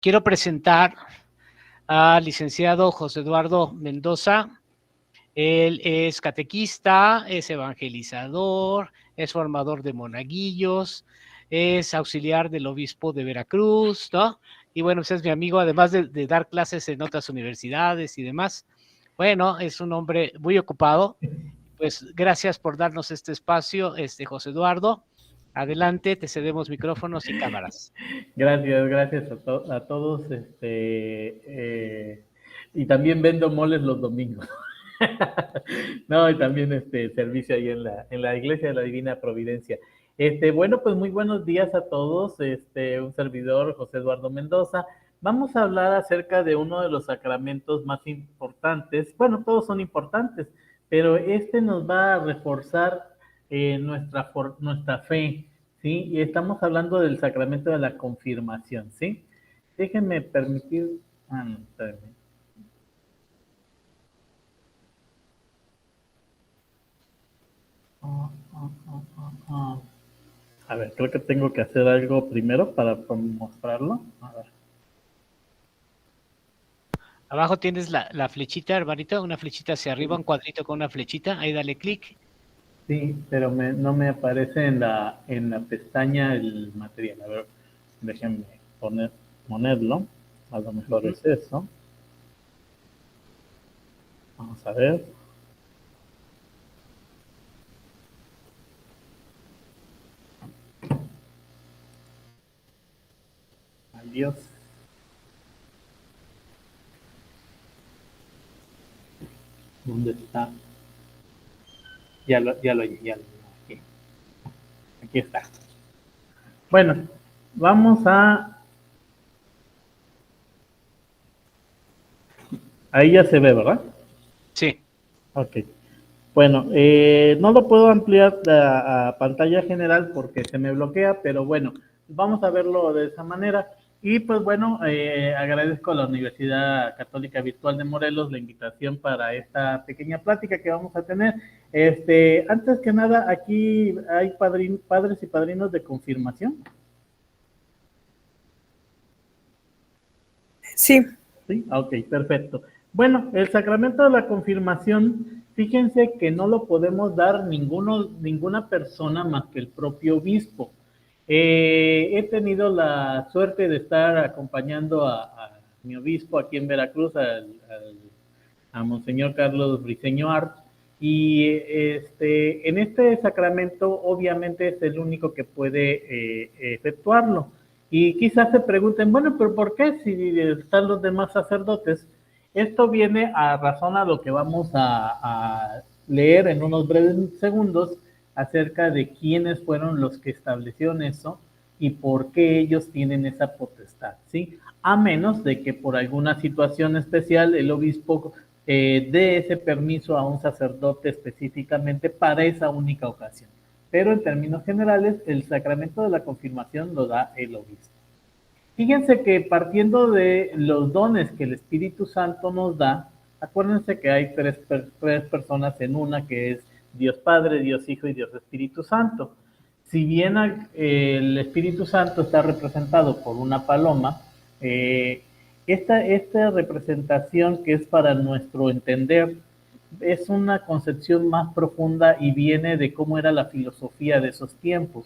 quiero presentar al licenciado José Eduardo Mendoza. Él es catequista, es evangelizador, es formador de monaguillos, es auxiliar del obispo de Veracruz, ¿no? Y bueno, pues es mi amigo, además de dar clases en otras universidades y demás. Bueno, es un hombre muy ocupado. Pues gracias por darnos este espacio, José Eduardo. Adelante, te cedemos micrófonos y cámaras. Gracias a todos. Y también vendo moles los domingos. No, y también servicio ahí en la Iglesia de la Divina Providencia. Bueno, pues muy buenos días a todos. Un servidor, José Eduardo Mendoza. Vamos a hablar acerca de uno de los sacramentos más importantes. Bueno, todos son importantes, pero nos va a reforzar nuestra fe, ¿sí? Y estamos hablando del sacramento de la confirmación, ¿sí? Déjenme permitir... no, espérenme. A ver, creo que tengo que hacer algo primero para mostrarlo. A ver. Abajo tienes la flechita, hermanito, una flechita hacia arriba, un cuadrito con una flechita, ahí dale clic. Sí, pero no me aparece en la pestaña el material. A ver, déjenme ponerlo. A lo mejor es eso. Vamos a ver. Adiós. ¿Dónde está? Ya lo aquí está. Bueno, vamos a... Ahí ya se ve, ¿verdad? Sí. Ok. Bueno, no lo puedo ampliar a pantalla general porque se me bloquea, pero bueno, vamos a verlo de esa manera. Y pues bueno, agradezco a la Universidad Católica Virtual de Morelos la invitación para esta pequeña plática que vamos a tener. Antes que nada, aquí hay padres y padrinos de confirmación. Sí. Sí, ok, perfecto. Bueno, el sacramento de la confirmación, fíjense que no lo podemos dar ninguna persona más que el propio obispo. He tenido la suerte de estar acompañando a mi obispo aquí en Veracruz, a Monseñor Carlos Briceño Art, y en este sacramento obviamente es el único que puede efectuarlo. Y quizás se pregunten, bueno, pero ¿por qué si están los demás sacerdotes? Esto viene a razón a lo que vamos a leer en unos breves segundos acerca de quiénes fueron los que establecieron eso y por qué ellos tienen esa potestad, ¿sí? A menos de que por alguna situación especial el obispo dé ese permiso a un sacerdote específicamente para esa única ocasión. Pero en términos generales, el sacramento de la confirmación lo da el obispo. Fíjense que partiendo de los dones que el Espíritu Santo nos da, acuérdense que hay tres personas en una, que es Dios Padre, Dios Hijo y Dios Espíritu Santo. Si bien el Espíritu Santo está representado por una paloma, esta representación que es para nuestro entender es una concepción más profunda y viene de cómo era la filosofía de esos tiempos.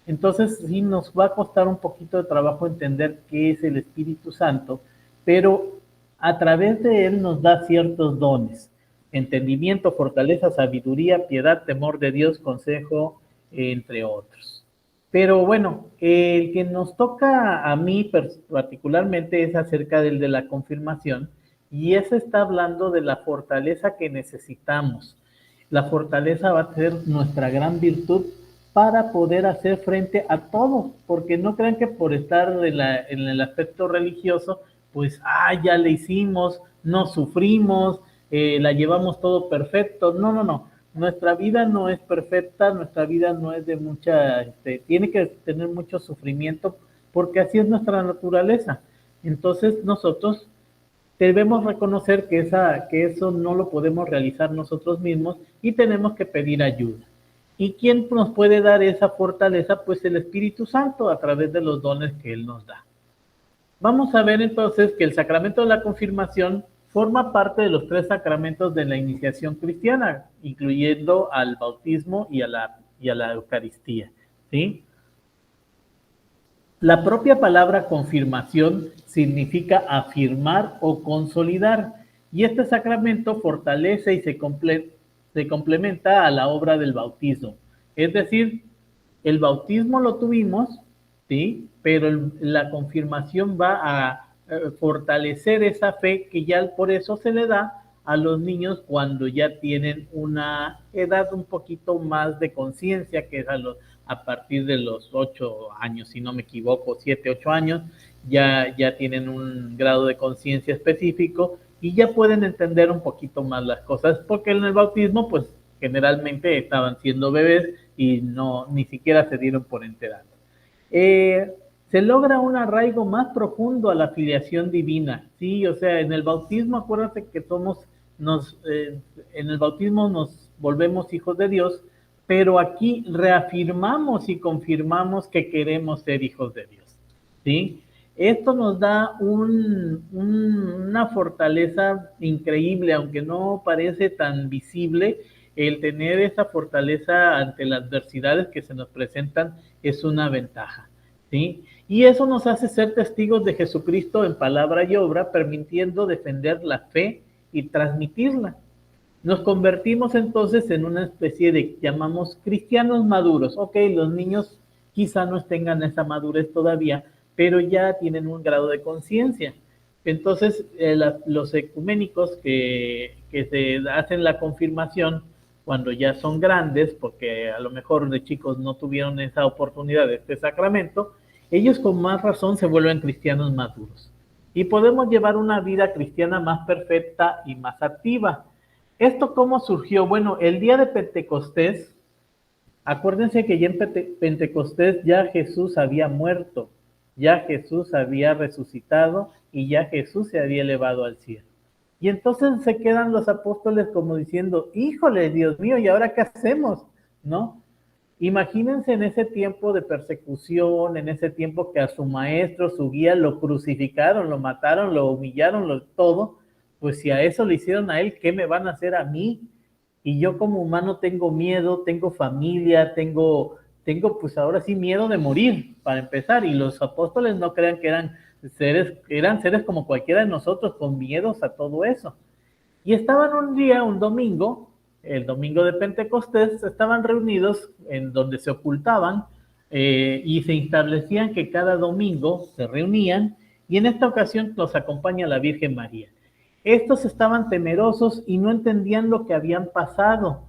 Entonces sí nos va a costar un poquito de trabajo entender qué es el Espíritu Santo, pero a través de él nos da ciertos dones: entendimiento, fortaleza, sabiduría, piedad, temor de Dios, consejo, entre otros. Pero bueno, el que nos toca a mí particularmente es acerca del de la confirmación, y ese está hablando de la fortaleza que necesitamos. La fortaleza va a ser nuestra gran virtud para poder hacer frente a todo, porque no crean que por estar en el aspecto religioso, pues, ya le hicimos, no sufrimos, la llevamos todo perfecto. No, no, no. Nuestra vida no es perfecta, nuestra vida no es de mucha, tiene que tener mucho sufrimiento, porque así es nuestra naturaleza. Entonces nosotros debemos reconocer que eso no lo podemos realizar nosotros mismos y tenemos que pedir ayuda. ¿Y quién nos puede dar esa fortaleza? Pues el Espíritu Santo, a través de los dones que Él nos da. Vamos a ver entonces que el sacramento de la confirmación forma parte de los 3 sacramentos de la iniciación cristiana, incluyendo al bautismo y a la Eucaristía, ¿sí? La propia palabra confirmación significa afirmar o consolidar, y este sacramento fortalece y se complementa a la obra del bautismo. Es decir, el bautismo lo tuvimos, ¿sí? Pero la confirmación va a fortalecer esa fe que ya por eso se le da a los niños cuando ya tienen una edad un poquito más de conciencia, que es a partir de los 8 años, si no me equivoco, 7, 8 años, ya tienen un grado de conciencia específico y ya pueden entender un poquito más las cosas, porque en el bautismo, pues generalmente estaban siendo bebés y no, ni siquiera se dieron por enterados. Se logra un arraigo más profundo a la filiación divina, ¿sí? O sea, en el bautismo, acuérdate que en el bautismo nos volvemos hijos de Dios, pero aquí reafirmamos y confirmamos que queremos ser hijos de Dios, ¿sí? Esto nos da una fortaleza increíble, aunque no parece tan visible. El tener esa fortaleza ante las adversidades que se nos presentan es una ventaja, ¿sí? Y eso nos hace ser testigos de Jesucristo en palabra y obra, permitiendo defender la fe y transmitirla. Nos convertimos entonces en una especie de, llamamos cristianos maduros. Ok, los niños quizá no tengan esa madurez todavía, pero ya tienen un grado de conciencia. Entonces, los ecuménicos que se hacen la confirmación cuando ya son grandes, porque a lo mejor de chicos no tuvieron esa oportunidad de este sacramento, ellos con más razón se vuelven cristianos maduros. Y podemos llevar una vida cristiana más perfecta y más activa. ¿Esto cómo surgió? Bueno, el día de Pentecostés, acuérdense que ya en Pentecostés ya Jesús había muerto, ya Jesús había resucitado y ya Jesús se había elevado al cielo. Y entonces se quedan los apóstoles como diciendo, híjole, Dios mío, ¿y ahora qué hacemos? ¿No? Imagínense en ese tiempo de persecución, en ese tiempo que a su maestro, su guía, lo crucificaron, lo mataron, lo humillaron, todo. Pues si a eso le hicieron a él, ¿qué me van a hacer a mí? Y yo como humano tengo miedo, tengo familia, tengo pues ahora sí miedo de morir, para empezar. Y los apóstoles no crean que eran seres como cualquiera de nosotros, con miedos a todo eso. Y estaban un día, un domingo, el domingo de Pentecostés, estaban reunidos en donde se ocultaban y se establecían que cada domingo se reunían, y en esta ocasión los acompaña la Virgen María. Estos estaban temerosos y no entendían lo que habían pasado.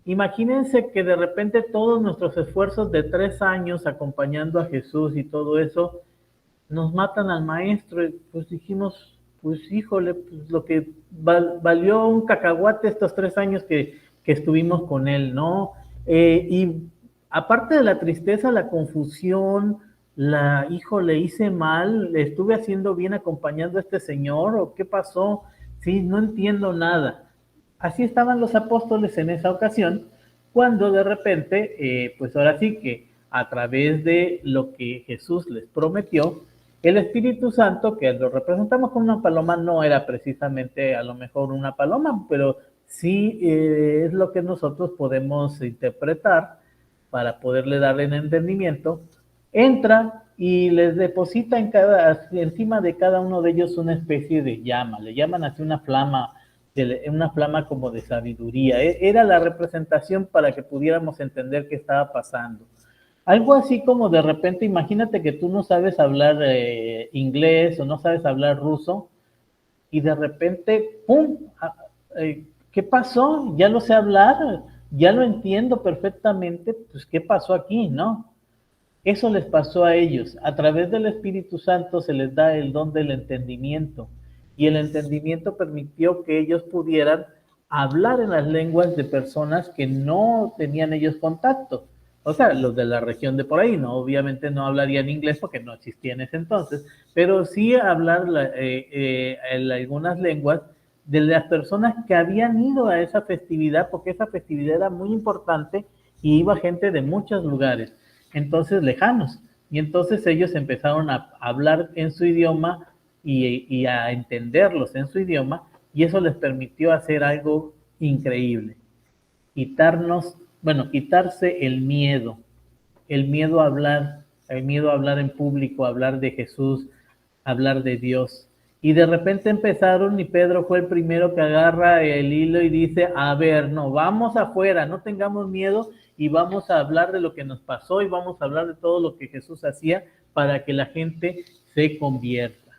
Imagínense que de repente todos nuestros esfuerzos de 3 años acompañando a Jesús y todo eso, nos matan al maestro. Y pues dijimos, pues híjole, pues lo que valió un cacahuate estos 3 años que estuvimos con él, ¿no? Y aparte de la tristeza, la confusión, híjole, hice mal, le estuve haciendo bien acompañando a este señor, ¿o qué pasó? Sí, no entiendo nada. Así estaban los apóstoles en esa ocasión, cuando de repente, pues ahora sí que a través de lo que Jesús les prometió, el Espíritu Santo, que lo representamos con una paloma, no era precisamente a lo mejor una paloma, pero sí es lo que nosotros podemos interpretar para poderle darle en entendimiento. Entra y les deposita encima de cada uno de ellos una especie de llama, le llaman así una flama como de sabiduría. Era la representación para que pudiéramos entender qué estaba pasando. Algo así como de repente, imagínate que tú no sabes hablar inglés o no sabes hablar ruso y de repente, ¡pum! ¿Qué pasó? Ya lo sé hablar, ya lo entiendo perfectamente, pues ¿qué pasó aquí, no? Eso les pasó a ellos. A través del Espíritu Santo se les da el don del entendimiento, y el entendimiento permitió que ellos pudieran hablar en las lenguas de personas que no tenían ellos contacto. O sea, los de la región de por ahí, no, obviamente no hablarían inglés porque no existía en ese entonces, pero sí hablar en algunas lenguas de las personas que habían ido a esa festividad, porque esa festividad era muy importante y iba gente de muchos lugares, entonces lejanos. Y entonces ellos empezaron a hablar en su idioma y a entenderlos en su idioma, y eso les permitió hacer algo increíble. Quitarse el miedo a hablar, el miedo a hablar en público, a hablar de Jesús, a hablar de Dios. Y de repente empezaron y Pedro fue el primero que agarra el hilo y dice, a ver, no, vamos afuera, no tengamos miedo y vamos a hablar de lo que nos pasó y vamos a hablar de todo lo que Jesús hacía para que la gente se convierta.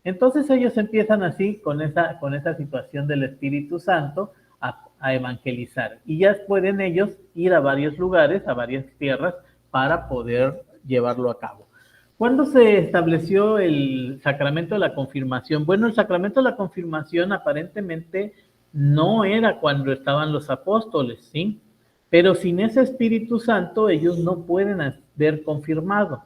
Entonces ellos empiezan así con esa situación del Espíritu Santo a evangelizar y ya pueden ellos ir a varios lugares, a varias tierras para poder llevarlo a cabo. ¿Cuándo se estableció el sacramento de la confirmación? Bueno, el sacramento de la confirmación aparentemente no era cuando estaban los apóstoles, ¿sí? Pero sin ese Espíritu Santo ellos no pueden haber confirmado.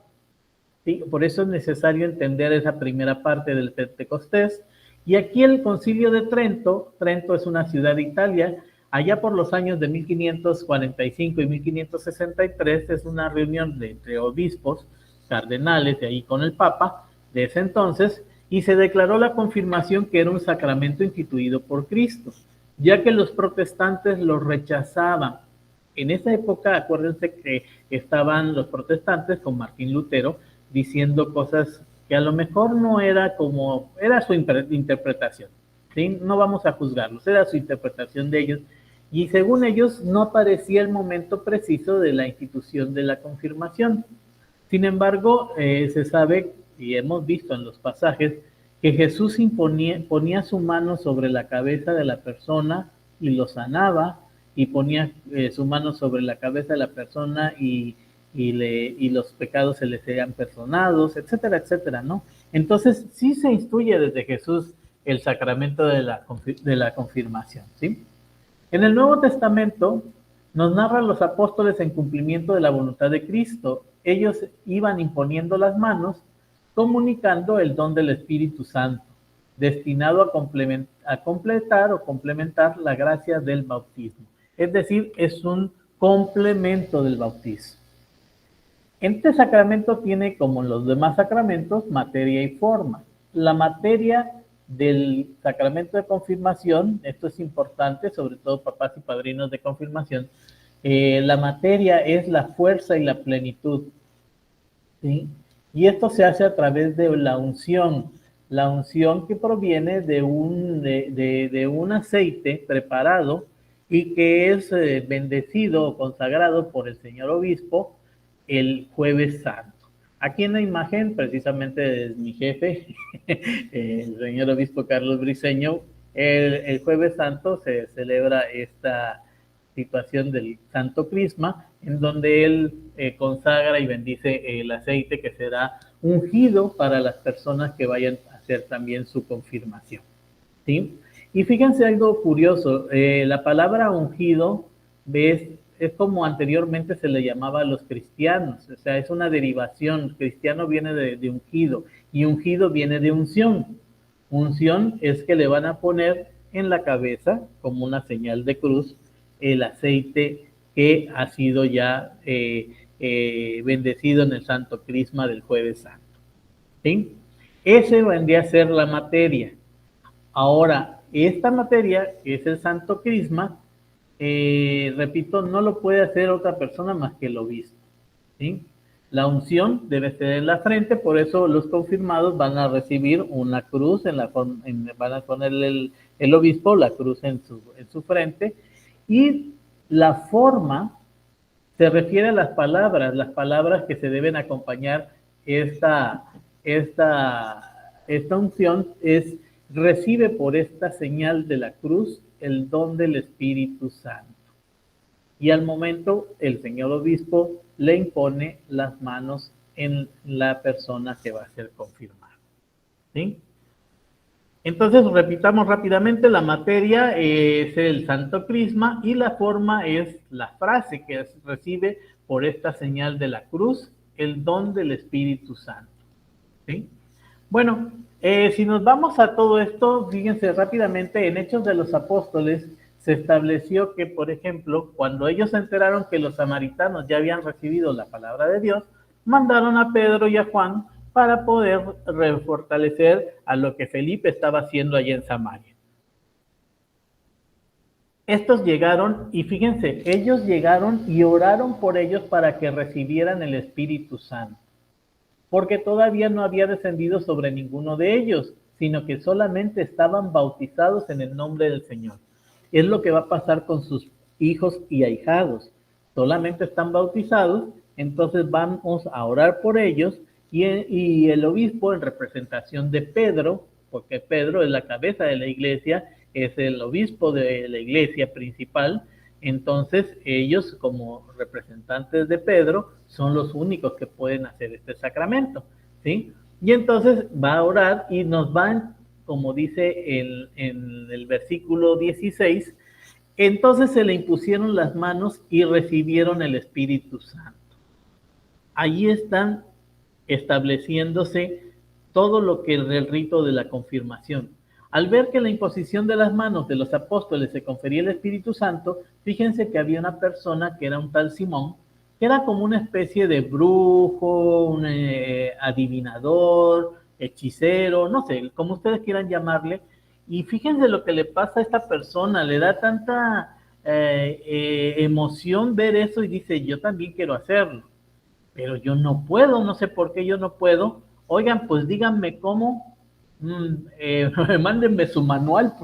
¿Sí? Por eso es necesario entender esa primera parte del Pentecostés. Y aquí el Concilio de Trento, Trento es una ciudad de Italia, allá por los años de 1545 y 1563, es una reunión entre obispos, cardenales, de ahí con el Papa, de ese entonces, y se declaró la confirmación que era un sacramento instituido por Cristo, ya que los protestantes lo rechazaban. En esa época, acuérdense que estaban los protestantes con Martín Lutero, diciendo cosas que a lo mejor no era como, era su interpretación, ¿sí? No vamos a juzgarlos, era su interpretación de ellos, y según ellos no aparecía el momento preciso de la institución de la confirmación. Sin embargo, se sabe, y hemos visto en los pasajes, que Jesús ponía su mano sobre la cabeza de la persona y lo sanaba, y ponía su mano sobre la cabeza de la persona y los pecados se les serían perdonados, etcétera, etcétera, ¿no? Entonces, sí se instituye desde Jesús el sacramento de la confirmación, ¿sí? En el Nuevo Testamento nos narran los apóstoles en cumplimiento de la voluntad de Cristo. Ellos iban imponiendo las manos, comunicando el don del Espíritu Santo, destinado a completar o complementar la gracia del bautismo. Es decir, es un complemento del bautismo. Este sacramento tiene, como los demás sacramentos, materia y forma. La materia del sacramento de confirmación, esto es importante, sobre todo papás y padrinos de confirmación, la materia es la fuerza y la plenitud, ¿sí? Y esto se hace a través de la unción que proviene de un aceite preparado y que es bendecido o consagrado por el señor obispo el Jueves Santo. Aquí en la imagen, precisamente es mi jefe, el señor obispo Carlos Briceño. El Jueves Santo se celebra esta situación del Santo Crisma, en donde él consagra y bendice el aceite que será ungido para las personas que vayan a hacer también su confirmación, ¿sí? Y fíjense algo curioso, la palabra ungido es como anteriormente se le llamaba a los cristianos, o sea, es una derivación. Cristiano viene de ungido, y ungido viene de unción. Unción es que le van a poner en la cabeza, como una señal de cruz, el aceite que ha sido ya bendecido en el Santo Crisma del Jueves Santo, ¿sí? Ese vendría a ser la materia. Ahora, esta materia, que es el Santo Crisma, repito, no lo puede hacer otra persona más que el obispo, ¿sí? La unción debe ser en la frente, por eso los confirmados van a recibir una cruz, van a ponerle el obispo la cruz en su frente, y la forma se refiere a las palabras que se deben acompañar esta unción es: recibe por esta señal de la cruz el don del Espíritu Santo. Y al momento el señor obispo le impone las manos en la persona que va a ser confirmada, ¿sí? Entonces, repitamos rápidamente: la materia es el Santo Crisma y la forma es la frase que recibe por esta señal de la cruz el don del Espíritu Santo, ¿sí? Bueno, si nos vamos a todo esto, fíjense rápidamente, en Hechos de los Apóstoles se estableció que, por ejemplo, cuando ellos se enteraron que los samaritanos ya habían recibido la palabra de Dios, mandaron a Pedro y a Juan para poder refortalecer a lo que Felipe estaba haciendo allá en Samaria. Estos llegaron y fíjense, ellos llegaron y oraron por ellos para que recibieran el Espíritu Santo, porque todavía no había descendido sobre ninguno de ellos, sino que solamente estaban bautizados en el nombre del Señor. Es lo que va a pasar con sus hijos y ahijados. Solamente están bautizados, entonces vamos a orar por ellos y el obispo, en representación de Pedro, porque Pedro es la cabeza de la iglesia, es el obispo de la iglesia principal, entonces ellos como representantes de Pedro son los únicos que pueden hacer este sacramento, ¿sí? Y entonces va a orar y nos van, como dice en el versículo 16, entonces se le impusieron las manos y recibieron el Espíritu Santo. Allí están estableciéndose todo lo que es el rito de la confirmación. Al ver que la imposición de las manos de los apóstoles se confería el Espíritu Santo, fíjense que había una persona que era un tal Simón, que era como una especie de brujo, un adivinador, hechicero, no sé, como ustedes quieran llamarle, y fíjense lo que le pasa a esta persona, le da tanta emoción ver eso y dice, yo también quiero hacerlo, pero yo no puedo, no sé por qué yo no puedo. Oigan, pues díganme cómo, mándenme su manual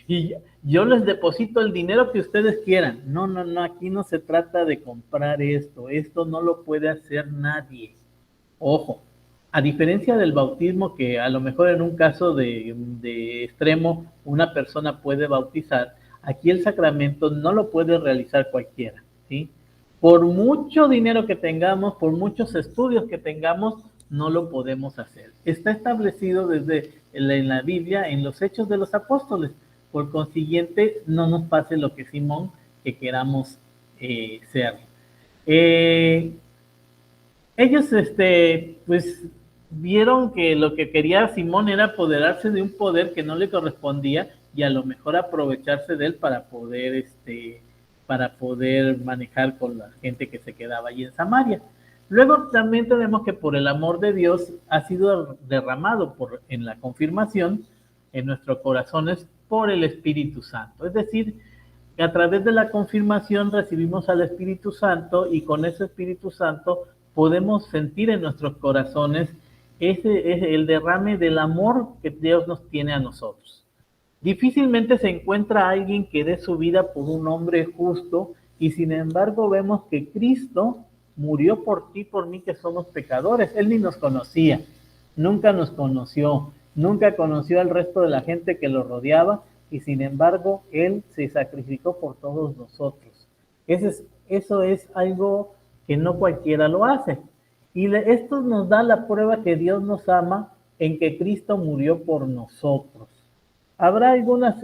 y yo les deposito el dinero que ustedes quieran. No, aquí no se trata de comprar esto no lo puede hacer nadie. Ojo, a diferencia del bautismo, que a lo mejor en un caso de extremo una persona puede bautizar, aquí el sacramento no lo puede realizar cualquiera, ¿sí? Por mucho dinero que tengamos, por muchos estudios que tengamos, no lo podemos hacer. Está establecido desde en la Biblia, en los Hechos de los Apóstoles. Por consiguiente, no nos pase lo que Simón, que queramos ser. Ellos, pues, vieron que lo que quería Simón era apoderarse de un poder que no le correspondía y a lo mejor aprovecharse de él para poder manejar con la gente que se quedaba allí en Samaria. Luego también tenemos que por el amor de Dios ha sido derramado en la confirmación en nuestros corazones por el Espíritu Santo. Es decir, que a través de la confirmación recibimos al Espíritu Santo y con ese Espíritu Santo podemos sentir en nuestros corazones el derrame del amor que Dios nos tiene a nosotros. Difícilmente se encuentra alguien que dé su vida por un hombre justo y sin embargo vemos que Cristo murió por ti, por mí, que somos pecadores. Él ni nos conocía, nunca nos conoció, nunca conoció al resto de la gente que lo rodeaba y sin embargo Él se sacrificó por todos nosotros. Eso es algo que no cualquiera lo hace. Y esto nos da la prueba que Dios nos ama en que Cristo murió por nosotros. Habrá algunas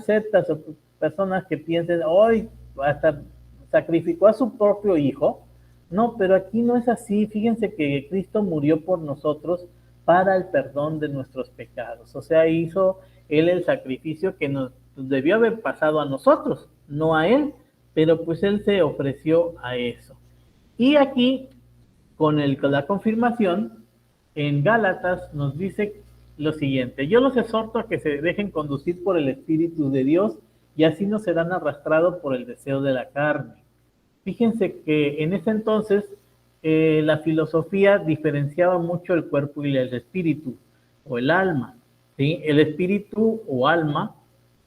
sectas o personas que piensen, hoy hasta sacrificó a su propio hijo. No, pero aquí no es así. Fíjense que Cristo murió por nosotros para el perdón de nuestros pecados. O sea, hizo Él el sacrificio que nos debió haber pasado a nosotros, no a Él, pero pues Él se ofreció a eso. Y aquí, con la confirmación, en Gálatas nos dice lo siguiente: yo los exhorto a que se dejen conducir por el Espíritu de Dios y así no serán arrastrados por el deseo de la carne. Fíjense que en ese entonces la filosofía diferenciaba mucho el cuerpo y el espíritu o el alma, ¿sí? El espíritu o alma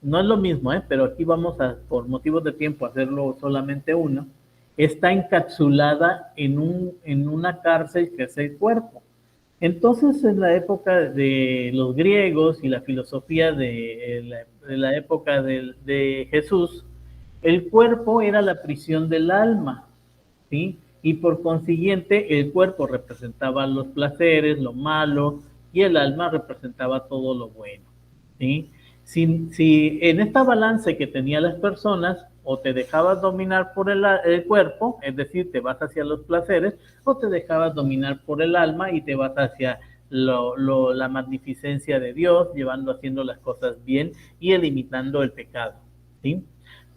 no es lo mismo, pero aquí vamos a, por motivos de tiempo, hacerlo solamente uno. Está encapsulada en una cárcel que es el cuerpo. Entonces, en la época de los griegos y la filosofía de la época de Jesús, el cuerpo era la prisión del alma, ¿sí? Y por consiguiente, el cuerpo representaba los placeres, lo malo, y el alma representaba todo lo bueno, ¿sí? Si en esta balance que tenían las personas, o te dejabas dominar por el cuerpo, es decir, te vas hacia los placeres, o te dejabas dominar por el alma y te vas hacia la magnificencia de Dios, haciendo las cosas bien y eliminando el pecado, ¿sí?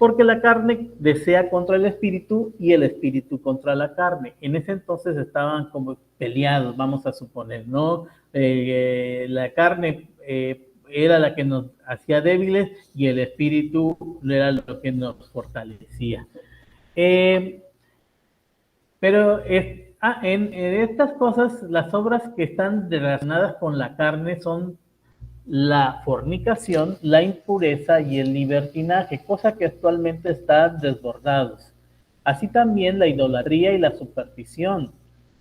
porque la carne desea contra el espíritu y el espíritu contra la carne. En ese entonces estaban como peleados, vamos a suponer, ¿no? La carne era la que nos hacía débiles y el espíritu era lo que nos fortalecía. Pero en estas cosas, las obras que están relacionadas con la carne son la fornicación, la impureza y el libertinaje, cosa que actualmente están desbordados. Así también la idolatría y la superstición,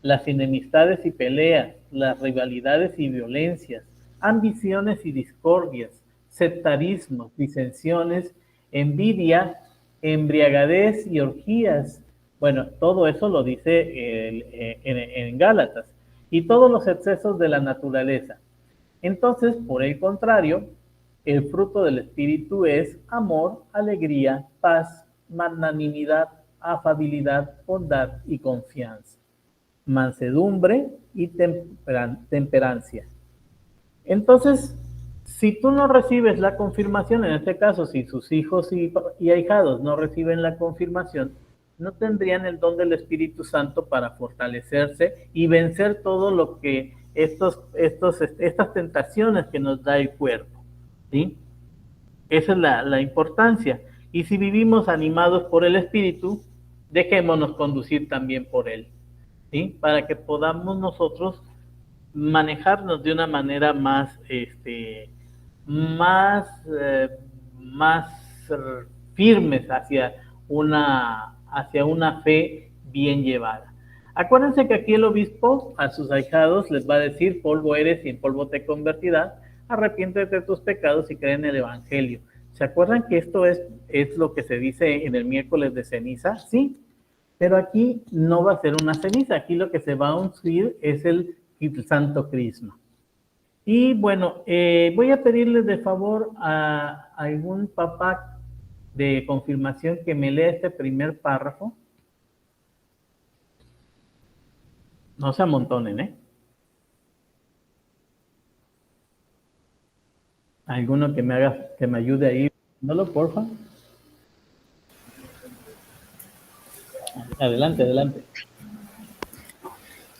las enemistades y peleas, las rivalidades y violencias, ambiciones y discordias, sectarismos, disensiones, envidia, embriagadez y orgías. Bueno, todo eso lo dice en Gálatas. Y todos los excesos de la naturaleza. Entonces, por el contrario, el fruto del Espíritu es amor, alegría, paz, magnanimidad, afabilidad, bondad y confianza, mansedumbre y temperancia. Entonces, si tú no recibes la confirmación, en este caso, si sus hijos y ahijados no reciben la confirmación, no tendrían el don del Espíritu Santo para fortalecerse y vencer todo lo que estas tentaciones que nos da el cuerpo, ¿sí? Esa es la importancia. Y si vivimos animados por el Espíritu, dejémonos conducir también por Él, ¿sí? Para que podamos nosotros manejarnos de una manera más, más firmes hacia una fe bien llevada. Acuérdense que aquí el obispo a sus ahijados les va a decir: polvo eres y en polvo te convertirás, arrepiéntete de tus pecados y cree en el evangelio. ¿Se acuerdan que esto es lo que se dice en el miércoles de ceniza? Sí, pero aquí no va a ser una ceniza, aquí lo que se va a ungir es el santo crisma. Y bueno, voy a pedirles de favor a algún papá de confirmación que me lea este primer párrafo. No se amontonen, ¿eh? Alguno que me ayude ahí. ¿No porfa? Adelante, adelante.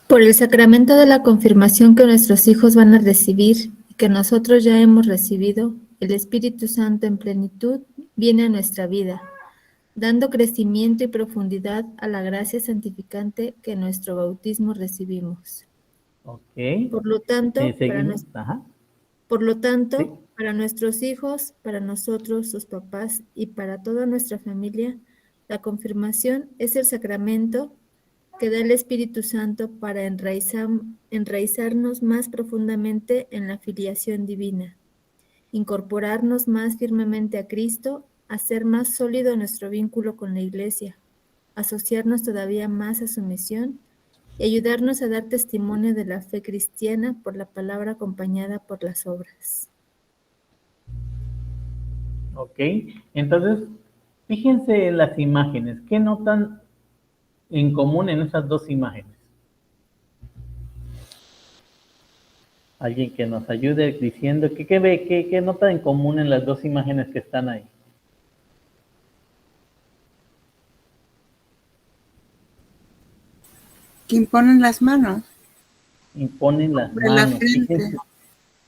Por el sacramento de la confirmación que nuestros hijos van a recibir y que nosotros ya hemos recibido, el Espíritu Santo en plenitud viene a nuestra vida, dando crecimiento y profundidad a la gracia santificante que en nuestro bautismo recibimos. Ok. Por lo tanto, ¿Sí? Para nuestros hijos, para nosotros, sus papás y para toda nuestra familia, la confirmación es el sacramento que da el Espíritu Santo para enraizarnos más profundamente en la filiación divina, incorporarnos más firmemente a Cristo, hacer más sólido nuestro vínculo con la Iglesia, asociarnos todavía más a su misión y ayudarnos a dar testimonio de la fe cristiana por la palabra acompañada por las obras. Ok, entonces, fíjense en las imágenes. ¿Qué notan en común en esas dos imágenes? Alguien que nos ayude diciendo ¿qué nota en común en las dos imágenes que están ahí? Que imponen las manos. Imponen las manos, fíjense,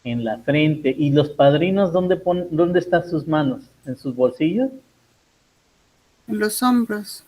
en la frente. ¿Y los padrinos dónde están sus manos? ¿En sus bolsillos? En los hombros.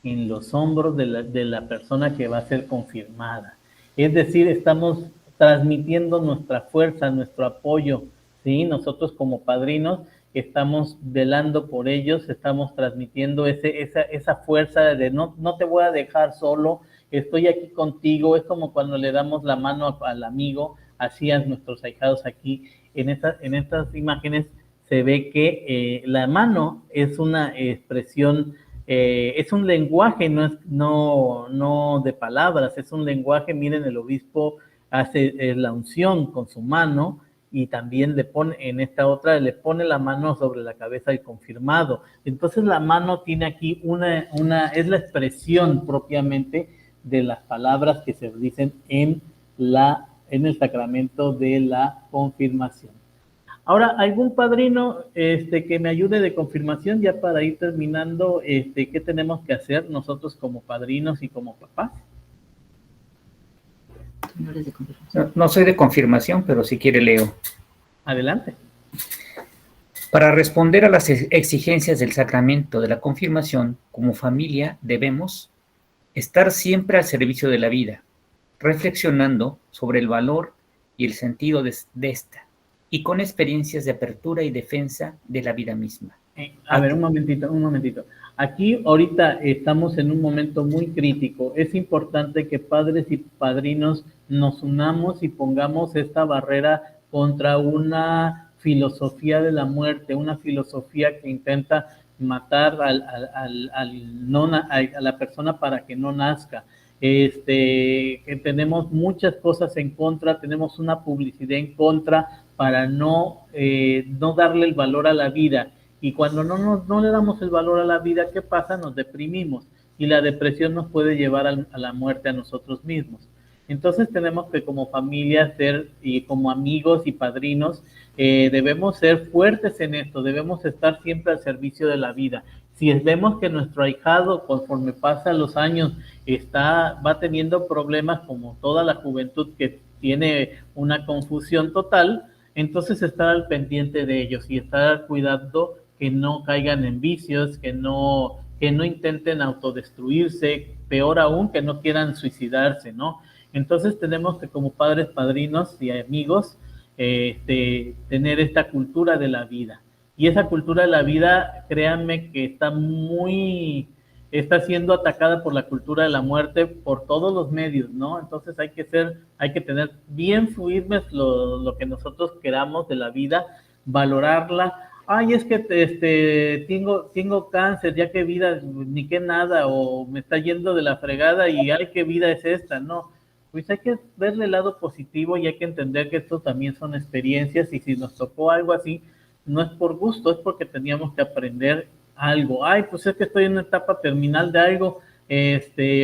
En los hombros de la persona que va a ser confirmada. Es decir, estamos transmitiendo nuestra fuerza, nuestro apoyo, ¿sí? Nosotros como padrinos estamos velando por ellos, estamos transmitiendo esa fuerza de no te voy a dejar solo, estoy aquí contigo. Es como cuando le damos la mano al amigo, así a nuestros ahijados aquí. En estas imágenes se ve que la mano es una expresión, es un lenguaje, no de palabras, es un lenguaje. Miren, el obispo hace la unción con su mano y también en esta otra le pone la mano sobre la cabeza del confirmado. Entonces la mano tiene aquí es la expresión propiamente de las palabras que se dicen en el sacramento de la confirmación. Ahora, ¿algún padrino que me ayude de confirmación ya para ir terminando? ¿Qué tenemos que hacer nosotros como padrinos y como papás? No soy de confirmación, pero si quiere leo. Adelante. Para responder a las exigencias del sacramento de la confirmación, como familia debemos estar siempre al servicio de la vida, reflexionando sobre el valor y el sentido de esta, y con experiencias de apertura y defensa de la vida misma. A ver, un momentito. Aquí ahorita estamos en un momento muy crítico. Es importante que padres y padrinos nos unamos y pongamos esta barrera contra una filosofía de la muerte, una filosofía que intenta matar a la persona para que no nazca. Que tenemos muchas cosas en contra, tenemos una publicidad en contra para no darle el valor a la vida. Y cuando no le damos el valor a la vida, ¿qué pasa? Nos deprimimos y la depresión nos puede llevar a la muerte a nosotros mismos. Entonces tenemos que como familia ser, y como amigos y padrinos, debemos ser fuertes en esto, debemos estar siempre al servicio de la vida. Si vemos que nuestro ahijado, conforme pasan los años, va teniendo problemas como toda la juventud que tiene una confusión total, entonces estar al pendiente de ellos y estar cuidando que no caigan en vicios, que no intenten autodestruirse, peor aún, que no quieran suicidarse, ¿no? Entonces tenemos que como padres, padrinos y amigos, tener esta cultura de la vida. Y esa cultura de la vida, créanme que está siendo atacada por la cultura de la muerte por todos los medios, ¿no? Entonces hay que tener bien firmes lo que nosotros queramos de la vida, valorarla. Ay, es que tengo cáncer, ya que vida, ni que nada, o me está yendo de la fregada y ay, qué vida es esta, no. Pues hay que verle el lado positivo y hay que entender que esto también son experiencias y si nos tocó algo así, no es por gusto, es porque teníamos que aprender algo. Ay, pues es que estoy en una etapa terminal de algo,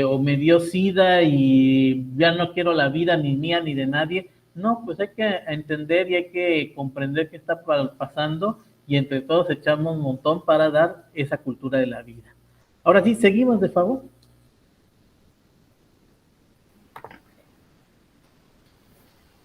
o me dio SIDA y ya no quiero la vida ni mía ni de nadie. No, pues hay que entender y hay que comprender qué está pasando y entre todos echamos un montón para dar esa cultura de la vida. Ahora sí, seguimos, de favor.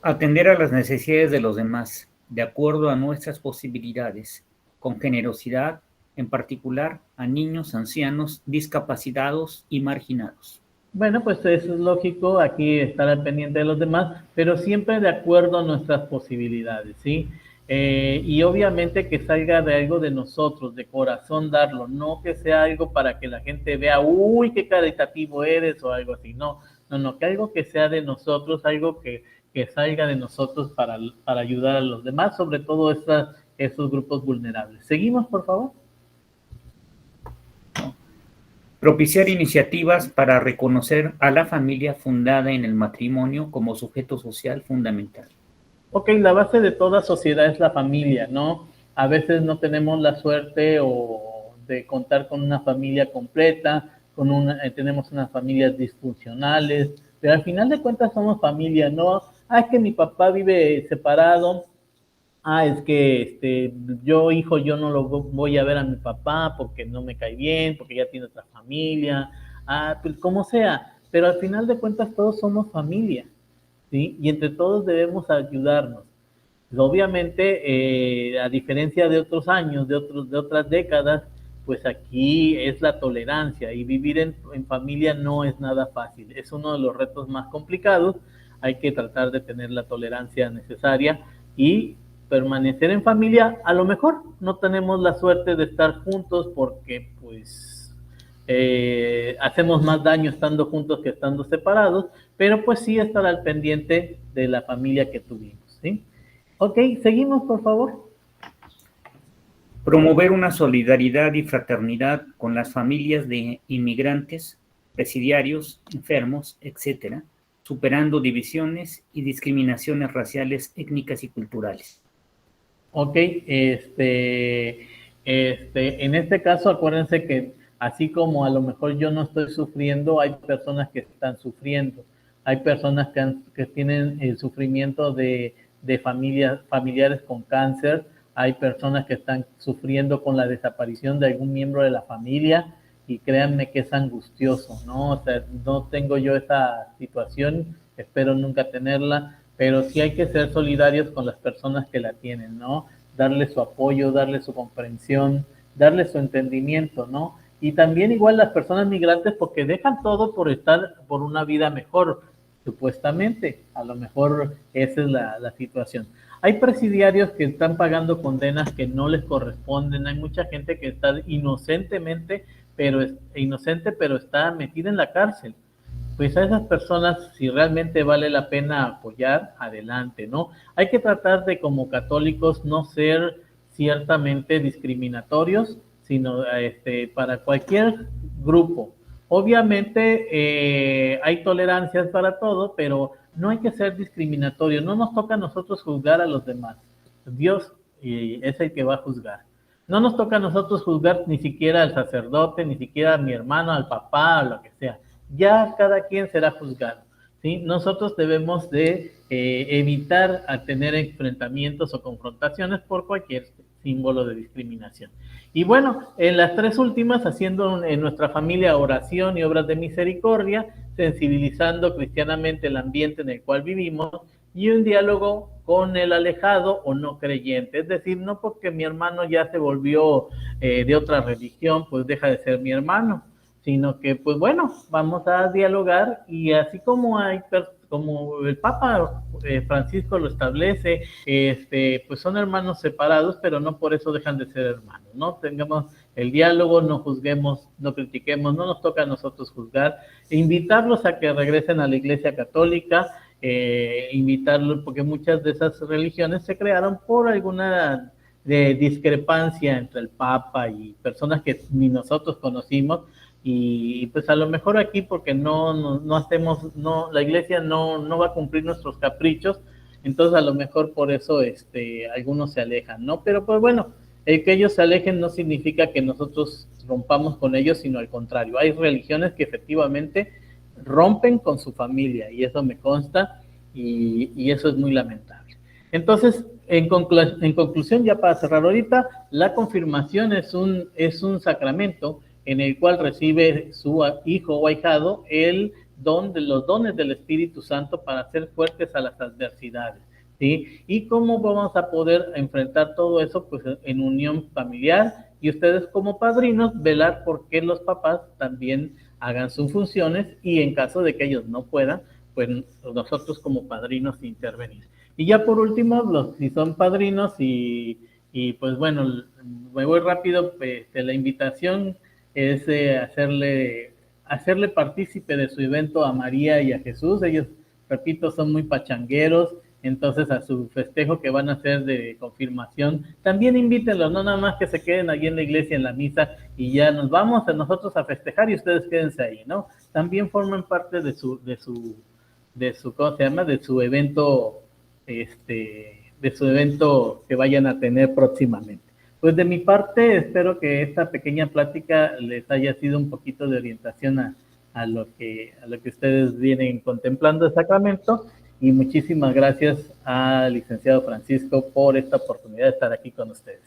Atender a las necesidades de los demás, de acuerdo a nuestras posibilidades, con generosidad, en particular a niños, ancianos, discapacitados y marginados. Bueno, pues eso es lógico, aquí estar al pendiente de los demás, pero siempre de acuerdo a nuestras posibilidades, ¿sí? Y obviamente que salga de algo de nosotros, de corazón darlo, no que sea algo para que la gente vea, uy, qué caritativo eres o algo así, no, que algo que sea de nosotros, algo que salga de nosotros para ayudar a los demás, sobre todo esos grupos vulnerables. ¿Seguimos, por favor? Propiciar iniciativas para reconocer a la familia fundada en el matrimonio como sujeto social fundamental. Ok, la base de toda sociedad es la familia, ¿no? A veces no tenemos la suerte de contar con una familia completa, tenemos unas familias disfuncionales, pero al final de cuentas somos familia, ¿no? Ah, es que mi papá vive separado. Ah, es que yo no lo voy a ver a mi papá porque no me cae bien, porque ya tiene otra familia. Ah, pues como sea, pero al final de cuentas todos somos familia, ¿sí? Y entre todos debemos ayudarnos. Pues obviamente, a diferencia de otros años, de otras décadas, pues aquí es la tolerancia y vivir en familia no es nada fácil. Es uno de los retos más complicados. Hay que tratar de tener la tolerancia necesaria y permanecer en familia. A lo mejor no tenemos la suerte de estar juntos porque pues hacemos más daño estando juntos que estando separados, pero pues sí estar al pendiente de la familia que tuvimos, ¿sí? Ok, seguimos, por favor. Promover una solidaridad y fraternidad con las familias de inmigrantes, presidiarios, enfermos, etcétera, superando divisiones y discriminaciones raciales, étnicas y culturales. Ok, en este caso acuérdense que así como a lo mejor yo no estoy sufriendo, hay personas que están sufriendo, hay personas que tienen el sufrimiento de de familiares con cáncer, hay personas que están sufriendo con la desaparición de algún miembro de la familia, y créanme que es angustioso, ¿no? O sea, no tengo yo esa situación, espero nunca tenerla, pero sí hay que ser solidarios con las personas que la tienen, ¿no? Darle su apoyo, darle su comprensión, darle su entendimiento, ¿no? Y también igual las personas migrantes, porque dejan todo por estar por una vida mejor, supuestamente. A lo mejor esa es la situación. Hay presidiarios que están pagando condenas que no les corresponden. Hay mucha gente que está inocente, pero está metida en la cárcel. Pues a esas personas, si realmente vale la pena apoyar, adelante, ¿no? Hay que tratar de, como católicos, no ser ciertamente discriminatorios, sino para cualquier grupo. Obviamente hay tolerancias para todo, pero no hay que ser discriminatorios. No nos toca a nosotros juzgar a los demás. Dios es el que va a juzgar. No nos toca a nosotros juzgar ni siquiera al sacerdote, ni siquiera a mi hermano, al papá, o lo que sea. Ya cada quien será juzgado, ¿sí? Nosotros debemos de evitar a tener enfrentamientos o confrontaciones por cualquier símbolo de discriminación. Y bueno, en las tres últimas, haciendo en nuestra familia oración y obras de misericordia, sensibilizando cristianamente el ambiente en el cual vivimos, y un diálogo con el alejado o no creyente. Es decir, no porque mi hermano ya se volvió de otra religión, pues deja de ser mi hermano, sino que, pues bueno, vamos a dialogar, y así como como el Papa Francisco lo establece, pues son hermanos separados, pero no por eso dejan de ser hermanos, ¿no? Tengamos el diálogo, no juzguemos, no critiquemos, no nos toca a nosotros juzgar, e invitarlos a que regresen a la Iglesia Católica, invitarlos, porque muchas de esas religiones se crearon por alguna discrepancia entre el Papa y personas que ni nosotros conocimos, y pues a lo mejor aquí, porque no hacemos, la Iglesia no va a cumplir nuestros caprichos, entonces a lo mejor por eso algunos se alejan, ¿no? Pero pues bueno, el que ellos se alejen no significa que nosotros rompamos con ellos, sino al contrario. Hay religiones que efectivamente rompen con su familia, y eso me consta, y eso es muy lamentable. Entonces, en conclusión, ya para cerrar ahorita, la confirmación es un sacramento en el cual recibe su hijo o ahijado los dones del Espíritu Santo para ser fuertes a las adversidades, ¿sí? ¿Y cómo vamos a poder enfrentar todo eso? Pues en unión familiar, y ustedes como padrinos velar por que los papás también hagan sus funciones, y en caso de que ellos no puedan, pues nosotros como padrinos intervenir. Y ya por último, si son padrinos, y pues bueno, me voy rápido, pues la invitación es hacerle partícipe de su evento a María y a Jesús. Ellos, repito, son muy pachangueros, entonces a su festejo que van a hacer de confirmación, también invítenlos, no nada más que se queden allí en la iglesia en la misa y ya nos vamos a nosotros a festejar y ustedes quédense ahí, ¿no? También forman parte de su ¿cómo se llama? De su evento, que vayan a tener próximamente. Pues de mi parte, espero que esta pequeña plática les haya sido un poquito de orientación a lo que ustedes vienen contemplando el sacramento, y muchísimas gracias al licenciado Francisco por esta oportunidad de estar aquí con ustedes.